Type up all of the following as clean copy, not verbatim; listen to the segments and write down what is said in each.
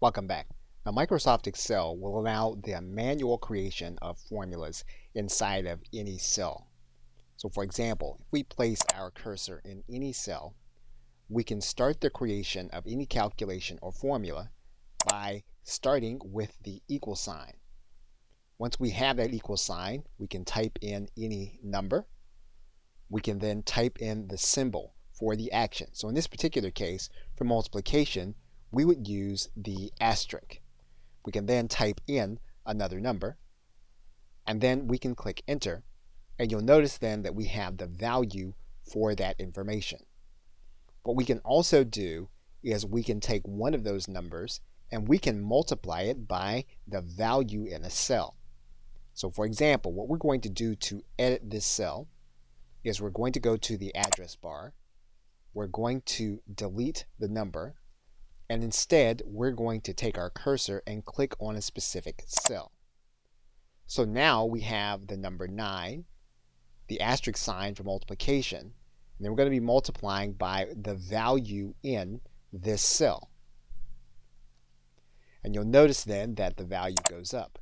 Welcome back. Now, Microsoft Excel will allow the manual creation of formulas inside of any cell. So for example, if we place our cursor in any cell, we can start the creation of any calculation or formula by starting with the equal sign. Once we have that equal sign, we can type in any number. We can then type in the symbol for the action. So in this particular case, for multiplication, we would use the asterisk. We can then type in another number, and then we can click enter, and you'll notice then that we have the value for that information. What we can also do is we can take one of those numbers and we can multiply it by the value in a cell. So for example, what we're going to do to edit this cell is we're going to go to the address bar, we're going to delete the number, and instead we're going to take our cursor and click on a specific cell. So now we have the number 9, the asterisk sign for multiplication, and then we're going to be multiplying by the value in this cell. And you'll notice then that the value goes up.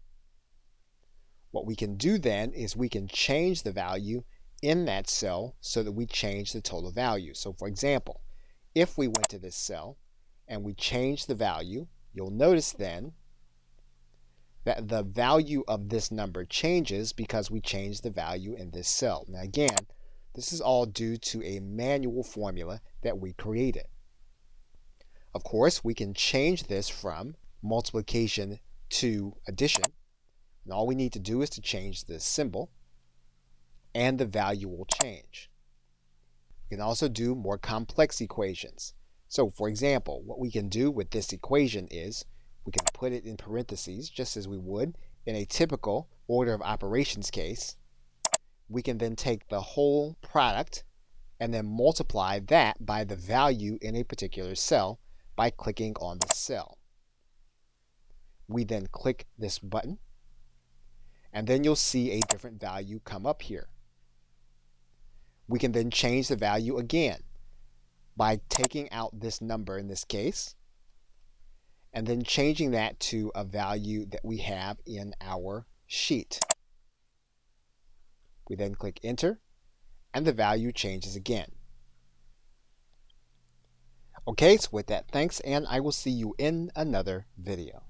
What we can do then is we can change the value in that cell so that we change the total value. So for example, if we went to this cell and we change the value, you'll notice then that the value of this number changes because we changed the value in this cell. Now again, this is all due to a manual formula that we created. Of course, we can change this from multiplication to addition, and all we need to do is to change the symbol, and the value will change. We can also do more complex equations. So for example, what we can do with this equation is we can put it in parentheses just as we would in a typical order of operations case. We can then take the whole product and then multiply that by the value in a particular cell by clicking on the cell. We then click this button, and then you'll see a different value come up here. We can then change the value again by taking out this number in this case, and then changing that to a value that we have in our sheet. We then click enter, and the value changes again. Okay, so with that, thanks, and I will see you in another video.